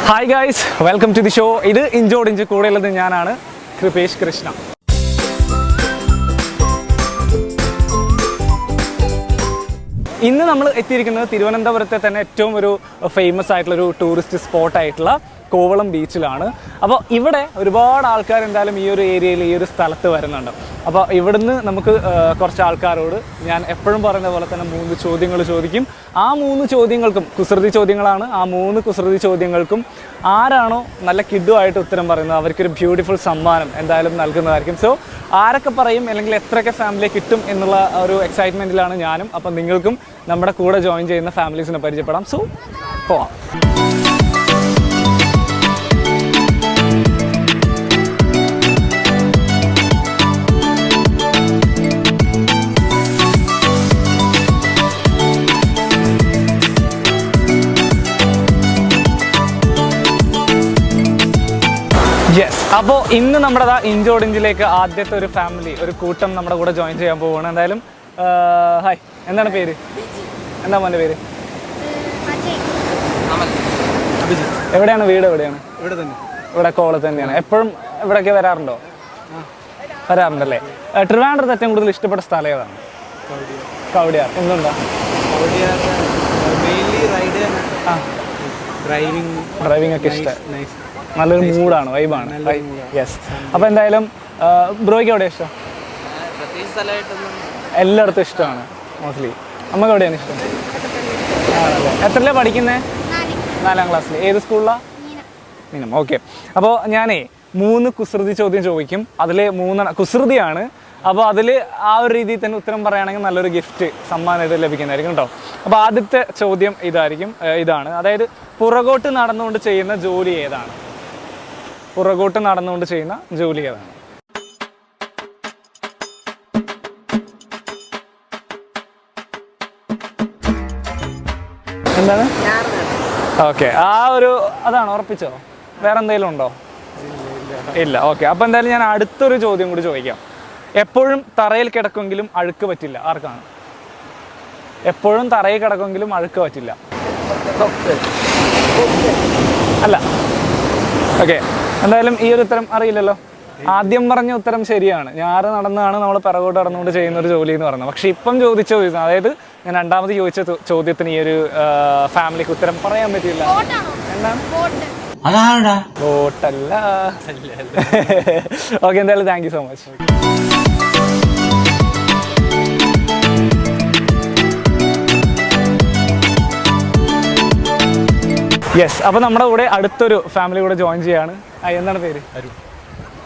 Hi guys, welcome to the show. ഇത് ഇഞ്ചോടിഞ്ച്, കൂടെയുള്ളത് ഞാനാണ് കൃപേഷ് കൃഷ്ണ. ഇന്ന് നമ്മൾ എത്തിയിരിക്കുന്നത് തിരുവനന്തപുരത്തെ തന്നെ ഏറ്റവും ഒരു ഫേമസ് ആയിട്ടുള്ളൊരു ടൂറിസ്റ്റ് സ്പോട്ടായിട്ടുള്ള കോവളം ബീച്ചിലാണ്. അപ്പോൾ ഇവിടെ ഒരുപാട് ആൾക്കാർ എന്തായാലും ഈ ഒരു ഏരിയയിൽ, ഈ ഒരു സ്ഥലത്ത് വരുന്നുണ്ട്. അപ്പോൾ ഇവിടുന്ന് നമുക്ക് കുറച്ച് ആൾക്കാരോട് ഞാൻ എപ്പോഴും പറയുന്ന പോലെ തന്നെ 3 ചോദ്യങ്ങൾ ചോദിക്കും. ആ 3 ചോദ്യങ്ങൾക്കും കുസൃതി ചോദ്യങ്ങളാണ്. ആ 3 കുസൃതി ചോദ്യങ്ങൾക്കും ആരാണോ നല്ല കിഡുമായിട്ട് ഉത്തരം പറയുന്നത് അവർക്കൊരു ബ്യൂട്ടിഫുൾ സമ്മാനം എന്തായാലും നൽകുന്നതായിരിക്കും. സോ ആരൊക്കെ പറയും അല്ലെങ്കിൽ എത്രയൊക്കെ ഫാമിലിയെ കിട്ടും എന്നുള്ള ഒരു എക്സൈറ്റ്മെൻറ്റിലാണ് ഞാനും. അപ്പം നിങ്ങൾക്കും നമ്മുടെ കൂടെ ജോയിൻ ചെയ്യുന്ന ഫാമിലീസിനെ പരിചയപ്പെടാം. സോ പോവാം. യെസ്, അപ്പോൾ ഇന്ന് നമ്മുടെ ഇഞ്ചോടിഞ്ചിലേക്ക് ആദ്യത്തെ ഒരു ഫാമിലി, ഒരു കൂട്ടം നമ്മുടെ കൂടെ ജോയിൻ ചെയ്യാൻ പോവുകയാണ്. എന്തായാലും ഹായ്, എന്താണ് പേര്? എന്താ മോൻ്റെ പേര്? എവിടെയാണ് വീട്? എവിടെയാണ്? ഇവിടെ കോവളത്ത് തന്നെയാണ്. എപ്പോഴും ഇവിടെയൊക്കെ വരാറുണ്ടോ? വരാറുണ്ടല്ലേ. ട്രിവാൻഡ്രത്ത് ഏറ്റവും കൂടുതൽ ഇഷ്ടപ്പെട്ട സ്ഥലം ഏതാണ്? കവടിയാർ. എന്തുണ്ടാ? ഡ്രൈവിംഗ് ഒക്കെ ഇഷ്ടം. നല്ലൊരു മൂഡാണ്, വൈബാണ്. യെസ്. അപ്പോൾ എന്തായാലും ബ്രോയ്ക്ക് എവിടെയാണ് ഇഷ്ടം? എല്ലായിടത്തും ഇഷ്ടമാണ് മോസ്റ്റ്ലി. അമ്മക്ക് എവിടെയാണ് ഇഷ്ടം? ആണല്ലേ. എത്രയിലാണ് പഠിക്കുന്നത്? 4ാം ക്ലാസ്സിൽ. ഏത് സ്കൂളിലാണ്? മീനം. ഓക്കെ. അപ്പോൾ ഞാനേ 3 കുസൃതി ചോദ്യം ചോദിക്കും. അതിൽ 3 കുസൃതിയാണ്. അപ്പോൾ അതിൽ ആ ഒരു രീതിയിൽ തന്നെ ഉത്തരം പറയുകയാണെങ്കിൽ നല്ലൊരു ഗിഫ്റ്റ് സമ്മാനമായിട്ട് ലഭിക്കുന്നതായിരിക്കും കേട്ടോ. അപ്പോൾ ആദ്യത്തെ ചോദ്യം ഇതാണ്. അതായത് പുറകോട്ട് നടന്നുകൊണ്ട് ചെയ്യുന്ന ജോലി ഏതാണ്? പുറകോട്ട് നടന്നുകൊണ്ട് ചെയ്യുന്ന ജോലി ഏതാണ്? എന്താണ്? ഓക്കെ, അതാണ്. ഉറപ്പിച്ചോ? വേറെ എന്തെങ്കിലും ഉണ്ടോ? ഇല്ല. ഓക്കെ, അപ്പോൾ എന്തായാലും ഞാൻ അടുത്തൊരു ചോദ്യം കൂടി ചോദിക്കാം. എപ്പോഴും തറയിൽ കിടക്കുമെങ്കിലും അഴുക്ക് പറ്റില്ല. ആർക്കാണ്? എപ്പോഴും തറയിൽ കിടക്കുമെങ്കിലും അഴുക്ക് പറ്റില്ല. അല്ല. ഓക്കെ, എന്തായാലും ഈ ഒരു ഉത്തരം അറിയില്ലല്ലോ. ആദ്യം പറഞ്ഞ ഉത്തരം ശരിയാണ്. ഞാറ് നടന്നാണ് നമ്മൾ പിറകോട്ട് നടന്നുകൊണ്ട് ചെയ്യുന്ന ഒരു ജോലി എന്ന് പറയുന്നത്. പക്ഷെ ഇപ്പം ചോദിച്ച ചോദ്യം, അതായത് ഞാൻ രണ്ടാമത് ചോദിച്ച ചോദ്യത്തിന് ഈ ഒരു ഫാമിലിക്ക് ഉത്തരം പറയാൻ പറ്റില്ല. എന്താണ്? ബോട്ടല്ല. ഓക്കെ, എന്തായാലും thank you so much. Yes, അപ്പോൾ നമ്മുടെ കൂടെ അടുത്തൊരു ഫാമിലി കൂടെ ജോയിൻ ചെയ്യാണ്. എന്താണ് പേര്?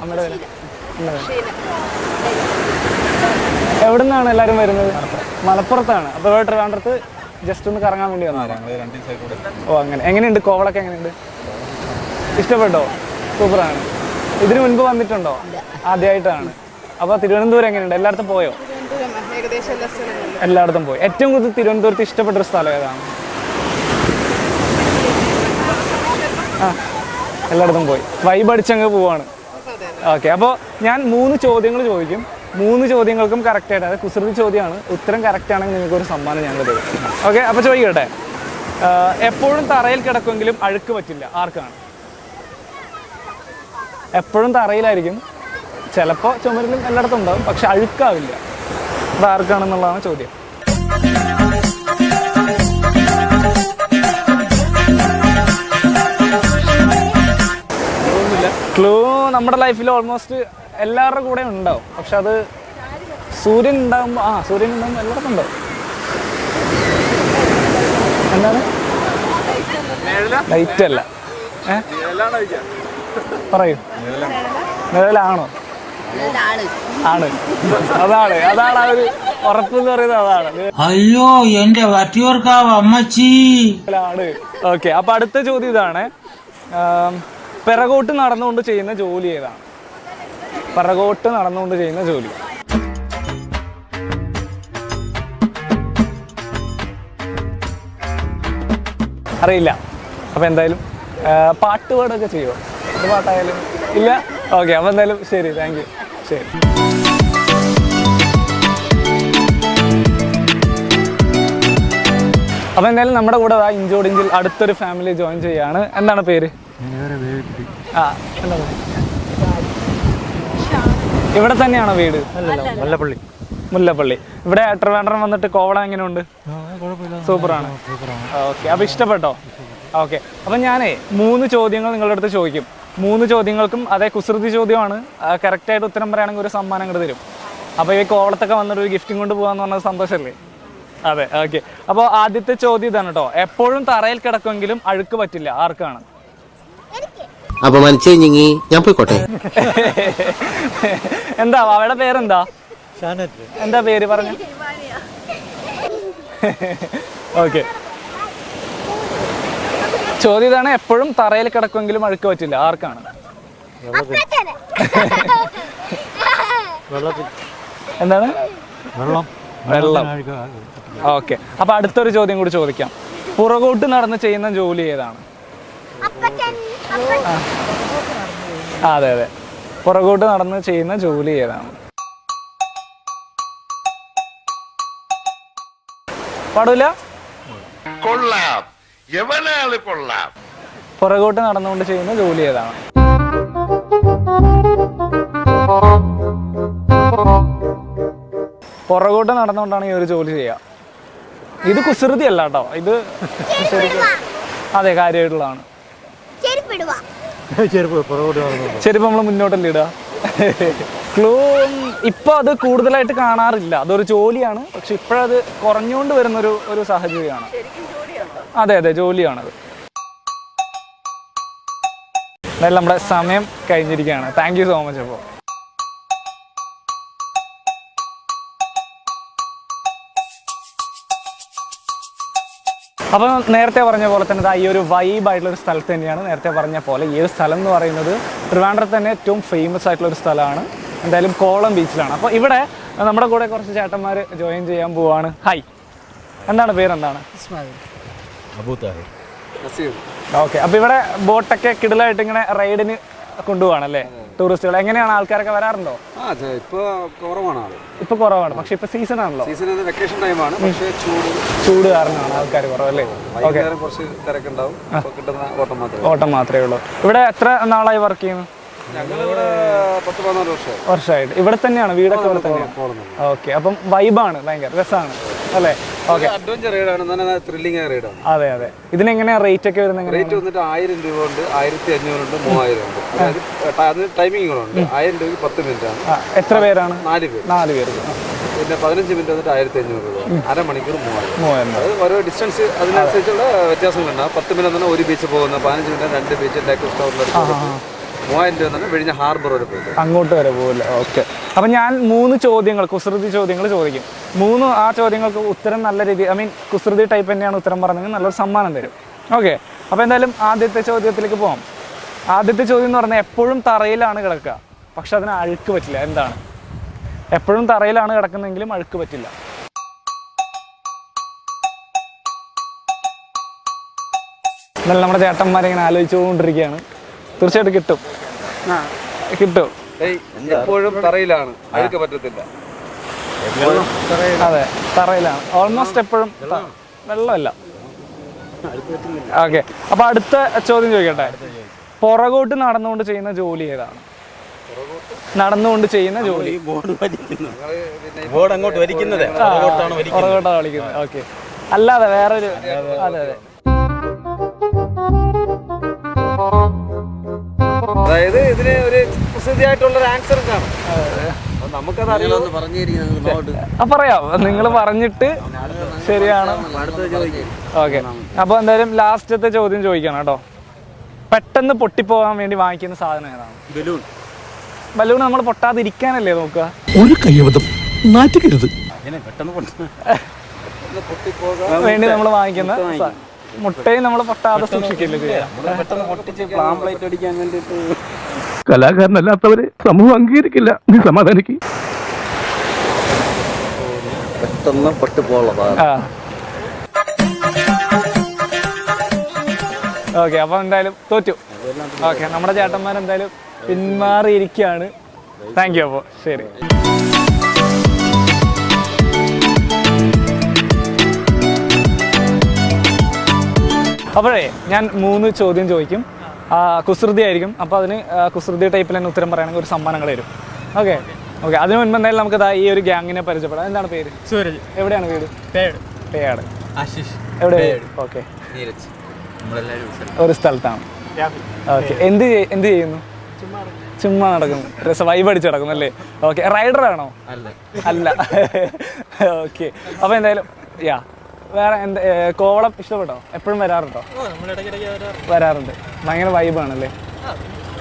നമ്മുടെ പേര്? എവിടെ നിന്നാണ് എല്ലാവരും വരുന്നത്? മലപ്പുറത്താണ്. അപ്പോൾ ഇവിടെ ട്രിവാൻഡ്രത്ത് ജസ്റ്റ് ഒന്ന് കറങ്ങാൻ വേണ്ടി വന്നതാണ്. ഓ, അങ്ങനെ. എങ്ങനെയുണ്ട് കോവളൊക്കെ? എങ്ങനെയുണ്ട്? ഇഷ്ടപ്പെട്ടോ? സൂപ്പറാണ്. ഇതിന് മുൻപ് വന്നിട്ടുണ്ടോ? ആദ്യമായിട്ടാണ്. അപ്പോൾ തിരുവനന്തപുരം എങ്ങനെയുണ്ട്? എല്ലായിടത്തും പോയോ? എല്ലായിടത്തും പോയി. ഏറ്റവും കൂടുതൽ തിരുവനന്തപുരത്ത് ഇഷ്ടപ്പെട്ടൊരു സ്ഥലം ഏതാണ്? എല്ലായിടത്തും പോയി. വൈബ് അടിച്ചങ്ങ് പോവാണ്. ഓക്കെ, അപ്പോൾ ഞാൻ 3 ചോദ്യങ്ങൾ ചോദിക്കും. 3 ചോദ്യങ്ങൾക്കും കറക്റ്റായിട്ട്, അത് കുസൃതി ചോദ്യമാണ്. ഉത്തരം കറക്റ്റ് ആണെങ്കിൽ നിങ്ങൾക്കൊരു സമ്മാനം ഞങ്ങൾ തരും. ഓക്കെ, അപ്പോൾ ചോദിക്കട്ടെ. എപ്പോഴും തറയിൽ കിടക്കുമെങ്കിലും അഴുക്ക് പറ്റില്ല. ആർക്കാണ്? എപ്പോഴും തറയിലായിരിക്കും, ചിലപ്പോൾ ചുമരിലും എല്ലായിടത്തും ഉണ്ടാവും, പക്ഷെ അഴുക്കാവില്ല. അത് ആർക്കാണെന്നുള്ളതാണ് ചോദ്യം. ക്ലൂ നമ്മുടെ ലൈഫിൽ ഓൾമോസ്റ്റ് എല്ലാവരുടെ കൂടെ ഉണ്ടാവും. പക്ഷെ അത് സൂര്യൻ ഉണ്ടാകുമ്പോൾ എല്ലായിടത്തും ഉണ്ടാവും. എന്താണ്? ലൈറ്റ് അല്ല. പറയൂ. നിഴലാണോ? ആണ്. അതാണ് ആ ഒരു ഉറപ്പ് എന്ന് പറയുന്നത്. അതാണ്. അയ്യോ, എന്റെ വട്ടിയൂർക്കാവ് അമ്മച്ചി. ഓക്കെ, അപ്പൊ അടുത്ത ചോദ്യം ഇതാണ്. പിറകോട്ട് നടന്നുകൊണ്ട് ചെയ്യുന്ന ജോലി ഏതാണ്? പിറകോട്ട് നടന്നുകൊണ്ട് ചെയ്യുന്ന ജോലി. അറിയില്ല. അപ്പം എന്തായാലും പാട്ടുപാടൊക്കെ ചെയ്യുമോ? എന്ത് പാട്ടായാലും? ഇല്ല. ഓക്കെ, അപ്പം എന്തായാലും ശരി, താങ്ക് യു. ശരി. അപ്പോൾ എന്തായാലും നമ്മുടെ കൂടെ ഇഞ്ചോടിഞ്ചിൽ അടുത്തൊരു ഫാമിലി ജോയിൻ ചെയ്യാണ്. എന്താണ് പേര്? ആ എന്താ ഇവിടെ തന്നെയാണോ വീട്? മുല്ലപ്പള്ളി. മുല്ലപ്പള്ളി. ഇവിടെ ട്രിവാൻഡ്രം വന്നിട്ട് കോവളം എങ്ങനെയുണ്ട്? സൂപ്പറാണ്. ഓക്കെ, അപ്പോൾ ഇഷ്ടപ്പെട്ടോ? ഓക്കെ, അപ്പം ഞാനേ 3 ചോദ്യങ്ങൾ നിങ്ങളുടെ അടുത്ത് ചോദിക്കും. 3 ചോദ്യങ്ങൾക്കും അതേ കുസൃതി ചോദ്യമാണ്. കറക്റ്റായിട്ട് ഉത്തരം പറയുകയാണെങ്കിൽ ഒരു സമ്മാനം ഇങ്ങോട്ട് തരും. അപ്പോൾ ഈ കോവളത്തൊക്കെ വന്നിട്ട് ഒരു ഗിഫ്റ്റും കൊണ്ട് പോകാന്ന് പറഞ്ഞത് സന്തോഷമല്ലേ? അതെ, ഓക്കെ. അപ്പോൾ ആദ്യത്തെ ചോദ്യം ഇതാണ് കേട്ടോ. എപ്പോഴും തറയിൽ കിടക്കുമെങ്കിലും അഴുക്ക് പറ്റില്ല, ആർക്കാണ്? അപമാനിച്ചേ ഞാൻ പോയിക്കോട്ടെ. എന്താ അവയുടെ പേരെന്താ? എന്താ പേര് പറഞ്ഞു? ഓക്കെ, ചോദ്യം ഇതാണ്. എപ്പോഴും തറയിൽ കിടക്കുമെങ്കിലും അഴുക്ക് പറ്റില്ല, ആർക്കാണ്? എന്താണ്? വെള്ളം. ഓക്കെ, അപ്പൊ അടുത്തൊരു ചോദ്യം കൂടി ചോദിക്കാം. പുറകോട്ട് നടന്ന് ചെയ്യുന്ന ജോലി ഏതാണ്? അതെ അതെ, പുറകോട്ട് നടന്ന് ചെയ്യുന്ന ജോലി ഏതാണ്? പാടില്ല. പുറകോട്ട് നടന്നുകൊണ്ട് ചെയ്യുന്ന ജോലി ഏതാണ്? പുറകോട്ട് നടന്നുകൊണ്ടാണ് ഈ ഒരു ജോലി ചെയ്യുക. ഇത് കുസൃതി അല്ല കേട്ടോ, ഇത് ശരിക്കും അതെ കാര്യമായിട്ടുള്ളതാണ്. ചെരുപ്പ് നമ്മൾ മുന്നോട്ടല്ലേ ഇടുക. ക്ലൂ ഇപ്പൊ അത് കൂടുതലായിട്ട് കാണാറില്ല, അതൊരു ജോലിയാണ്. പക്ഷെ ഇപ്പോഴത് കുറഞ്ഞുകൊണ്ട് വരുന്നൊരു ഒരു സാഹചര്യമാണ്. അതെ അതെ, ജോലിയാണത്. എന്നാലും നമ്മുടെ സമയം കഴിഞ്ഞിരിക്കുകയാണ്. Thank you so much. അപ്പോൾ നേരത്തെ പറഞ്ഞ പോലെ തന്നെ ഈ ഒരു വൈബായിട്ടുള്ളൊരു സ്ഥലത്ത് തന്നെയാണ്. നേരത്തെ പറഞ്ഞ പോലെ ഈ ഒരു സ്ഥലം എന്ന് പറയുന്നത് ട്രിവാൻഡ്രത്ത് തന്നെ ഏറ്റവും ഫേമസ് ആയിട്ടുള്ളൊരു സ്ഥലമാണ്. എന്തായാലും കോവളം ബീച്ചിലാണ്. അപ്പോൾ ഇവിടെ നമ്മുടെ കൂടെ കുറച്ച് ചേട്ടന്മാർ ജോയിൻ ചെയ്യാൻ പോവാണ്. ഹായ്, എന്താണ് പേരെന്താണ്? ഓക്കെ, അപ്പോൾ ഇവിടെ ബോട്ടൊക്കെ കിടിലായിട്ട് ഇങ്ങനെ റൈഡിന് കൊണ്ടുപോവാണല്ലേ ടൂറിസ്റ്റുകൾ? എങ്ങനെയാണ്, ആൾക്കാരൊക്കെ വരാറുണ്ടോ? ഇപ്പൊ കുറവാണ്, പക്ഷെ ഇപ്പൊ സീസൺ ആണല്ലോ. വെക്കേഷൻ ടൈമാണ്, പക്ഷേ ചൂട് കാരണമാണ് ആൾക്കാർ കുറവല്ലേ? ഓക്കെ, ഓട്ടം മാത്രമേ ഉള്ളൂ. ഇവിടെ എത്ര നാളായി വർക്ക് ചെയ്യുന്നു? ഞങ്ങളിവിടെ 10-14 വർഷമായിട്ട് ഇവിടെ തന്നെയാണ്, വീടൊക്കെ ഇവിടെ തന്നെയാണ്. ഓക്കെ, അപ്പം വൈബാണ്, ഭയങ്കര രസമാണ് അല്ലേ? ഓക്കെ, അഡ്വഞ്ചർ റൈഡാണ്, നല്ല ത്രില്ലിംഗ് റൈഡാണ്. അതെ അതെ. ഇതിനെങ്ങനെയാ റേറ്റ് ഒക്കെ വരുന്നത്? റേറ്റ് വന്നിട്ട് 1000 രൂപ ഉണ്ട്, 1500 ഉണ്ട്, 3000 ഉണ്ട്. അതായത് ടൈമിങ്ങുകളുണ്ട്. 1000 രൂപയ്ക്ക് 10 മിനിറ്റ് ആണ്. എത്ര പേരാണ്? 4 പേര്. 4 പേര്. പിന്നെ 15 മിനിറ്റ് വന്നിട്ട് 1500 രൂപ, അരമണിക്കൂർ 3000. അത് ഓരോ ഡിസ്റ്റൻസ് അതിനനുസരിച്ചുള്ള വ്യത്യാസങ്ങളുണ്ടാകും. 10 മിനിറ്റ് തന്നെ ഒരു ബീച്ച് പോകുന്നത്, 15 മിനിറ്റ് 2 ബീച്ച്, ടെക് സ്റ്റോറിൽ 3000 രൂപ തന്നെ വിഴിഞ്ഞ ഹാർബർ വരെ പോകും, അങ്ങോട്ട് വരെ പോകില്ല. ഓക്കെ, അപ്പം ഞാൻ 3 ചോദ്യങ്ങൾ, കുസൃതി ചോദ്യങ്ങൾ ചോദിക്കും. 3 ആ ചോദ്യങ്ങൾക്ക് ഉത്തരം നല്ല രീതി, ഐ മീൻ കുസൃതി ടൈപ്പ് തന്നെയാണ് ഉത്തരം പറഞ്ഞെങ്കിൽ നല്ലൊരു സമ്മാനം തരും. ഓക്കെ, അപ്പോൾ എന്തായാലും ആദ്യത്തെ ചോദ്യത്തിലേക്ക് പോകാം. ആദ്യത്തെ ചോദ്യം എന്ന് പറഞ്ഞാൽ എപ്പോഴും തറയിലാണ് കിടക്കുക, പക്ഷെ അതിന് അഴുക്ക് പറ്റില്ല. എന്താണ്? എപ്പോഴും തറയിലാണ് കിടക്കുന്നെങ്കിലും അഴുക്ക് പറ്റില്ല. എന്നാലും നമ്മുടെ ചേട്ടന്മാരെ ഇങ്ങനെ ആലോചിച്ചുകൊണ്ടിരിക്കുകയാണ്. തീർച്ചയായിട്ടും കിട്ടും. എപ്പോഴും തറയിലാണ്, അഴുക്ക് പറ്റത്തില്ല. അതെ, തറയിലാണ് ഓൾമോസ്റ്റ് എപ്പോഴും, വെള്ളമല്ല. ഓക്കെ, അപ്പൊ അടുത്ത ചോദ്യം ചോദിക്കട്ടെ. പുറകോട്ട് നടന്നുകൊണ്ട് ചെയ്യുന്ന ജോലി ഏതാണ്? നടന്നുകൊണ്ട് ചെയ്യുന്ന ജോലി. പുറകോട്ടാണ് വലിക്കുന്നത്. ഓക്കെ, അല്ലാതെ വേറൊരു. അതെ അതെ, അതായത് ഇതിന് ഒരു കുസൃതിയായിട്ടുള്ള ആൻസർ കാണും. നമുക്കത് പറയാം, നിങ്ങൾ പറഞ്ഞിട്ട് ശരിയാണ്. ഓക്കെ, അപ്പൊ എന്തായാലും ലാസ്റ്റത്തെ ചോദ്യം ചോദിക്കണം കേട്ടോ. പെട്ടെന്ന് പൊട്ടിപ്പോകാൻ വേണ്ടി വാങ്ങിക്കുന്ന സാധനം ഏതാണ്? ബലൂൺ. ബലൂൺ നമ്മൾ പൊട്ടാതിരിക്കാനല്ലേ നോക്കുക? ഒരു കയ്യബദ്ധം നാറ്റിക്കരുത്. വേണ്ടി നമ്മൾ വാങ്ങിക്കുന്ന മുട്ടയും നമ്മൾ പൊട്ടാതെ സൂക്ഷിക്കില്ല. കലാകാരനല്ലാത്തവരെ സമൂഹം അംഗീകരിക്കില്ല. നീ സമാധാനിക്ക്. പെട്ടെന്ന് പൊട്ടിപ്പോളാം. ഓക്കെ, അപ്പൊ എന്തായാലും തോറ്റു. ഓക്കെ, നമ്മുടെ ചേട്ടന്മാരെന്തായാലും പിന്മാറിയിരിക്കുകയാണ്. Thank you. അപ്പോൾ ശരി. അപ്പോഴേ ഞാൻ 3 ചോദ്യം ചോദിക്കും. കുസൃതി ആയിരിക്കും. അപ്പോൾ അതിന് കുസൃതി ടൈപ്പിൽ തന്നെ ഉത്തരം പറയുകയാണെങ്കിൽ ഒരു സമ്മാനങ്ങൾ തരും. Okay okay. അതിന് മുൻപ് എന്തായാലും നമുക്ക് ഈ ഒരു ഗ്യാങ്ങിനെ പരിചയപ്പെടാം. എന്താണ് പേര്? സൂരജ്. എവിടെയാണ് വീട്? പേയാട്. ആശിഷ്. എവിടെ? ഓക്കെ, നീരജ്. ഒരു സ്ഥലത്താണ്. ഓക്കെ. എന്ത് ചെയ്യുന്നു? ചുമ്മാ നടക്കുന്നു. രസം വൈബ് അടിച്ച് നടക്കുന്നു അല്ലേ? ഓക്കെ. റൈഡറാണോ? അല്ല. ഓക്കെ. അപ്പോൾ എന്തായാലും വേറെ എന്താ, കോവളം ഇഷ്ടപ്പെട്ടോ? എപ്പോഴും വരാറുണ്ടോ? വരാറുണ്ട്. ഭയങ്കര വൈബാണല്ലേ?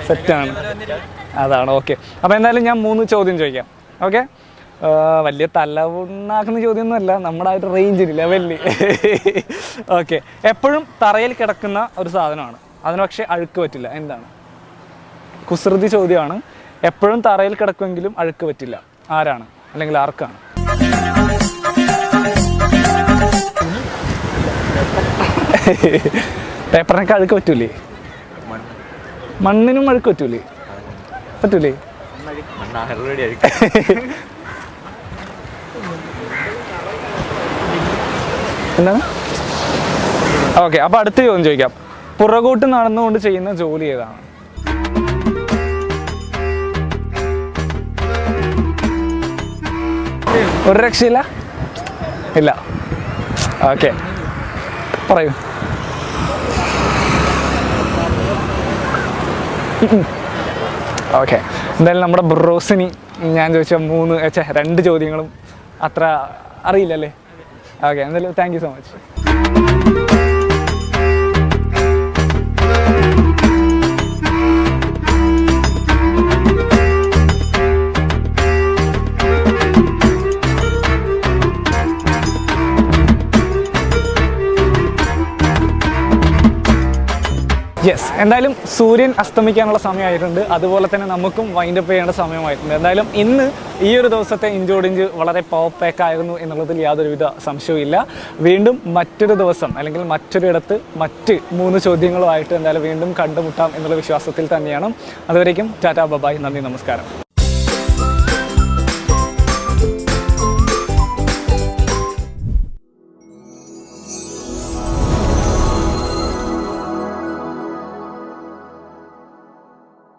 സെറ്റാണ്. അതാണ്. ഓക്കെ. അപ്പോൾ എന്തായാലും ഞാൻ 3 ചോദ്യം ചോദിക്കാം. ഓക്കെ. വലിയ തലവുണ്ണാക്കുന്ന ചോദ്യമൊന്നുമല്ല, നമ്മുടെ ആ ഒരു റേഞ്ചിൽ ലെവലിൽ. ഓക്കെ. എപ്പോഴും തറയിൽ കിടക്കുന്ന ഒരു സാധനമാണ്, അതിന് പക്ഷേ അഴുക്ക് പറ്റില്ല. എന്താണ്? കുസൃതി ചോദ്യമാണ്. എപ്പോഴും തറയിൽ കിടക്കുമെങ്കിലും അഴുക്ക് പറ്റില്ല. ആരാണ് അല്ലെങ്കിൽ ആർക്കാണ്? പേപ്പറിനൊക്കെ അഴുക്ക് പറ്റൂലേ? മണ്ണിനും അഴുക്ക് പറ്റൂലേ? പറ്റൂലേ? എന്താണ്? ഓക്കെ. അപ്പോൾ അടുത്ത ചോദ്യം ചോദിക്കാം. പുറകോട്ട് നടന്നുകൊണ്ട് ചെയ്യുന്ന ജോലി ഏതാണ്? ഒരു രക്ഷയില്ല? ഇല്ല. ഓക്കെ, പറയൂ. ഓക്കെ. എന്തായാലും നമ്മുടെ ബ്രോസിനി ഞാൻ ചോദിച്ച 2 ചോദ്യങ്ങളും അത്ര അറിയില്ലല്ലേ? ഓക്കെ. എന്തായാലും thank you so much. Yes, എന്തായാലും സൂര്യൻ അസ്തമിക്കാനുള്ള സമയമായിട്ടുണ്ട്. അതുപോലെ തന്നെ നമുക്കും വൈൻഡപ്പ് ചെയ്യേണ്ട സമയമായിട്ടുണ്ട്. എന്തായാലും ഇന്ന് ഈ ഒരു ദിവസത്തെ ഇഞ്ചോടിഞ്ച് വളരെ പവർ പാക്ക് ആയിരുന്നു എന്നുള്ളതിൽ യാതൊരുവിധ സംശയവും ഇല്ല. വീണ്ടും മറ്റൊരു ദിവസം അല്ലെങ്കിൽ മറ്റൊരിടത്ത് മറ്റ് 3 ചോദ്യങ്ങളുമായിട്ട് എന്തായാലും വീണ്ടും കണ്ടുമുട്ടാം എന്നുള്ള വിശ്വാസത്തിൽ തന്നെയാണ്. അതുവരേക്കും ടാറ്റാ ബൈ, നന്ദി, നമസ്കാരം.